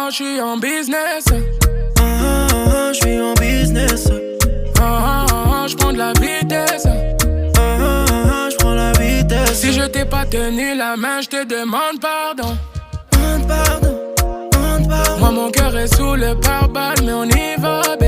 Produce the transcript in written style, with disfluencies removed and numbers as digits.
j'suis en business. J'suis en business. J'prends de la vitesse. J'prends la vitesse. Si je t'ai pas tenu la main, j'te demande pardon. Demande pardon. Moi mon cœur est sous le pare-balles, mais on y va, baby.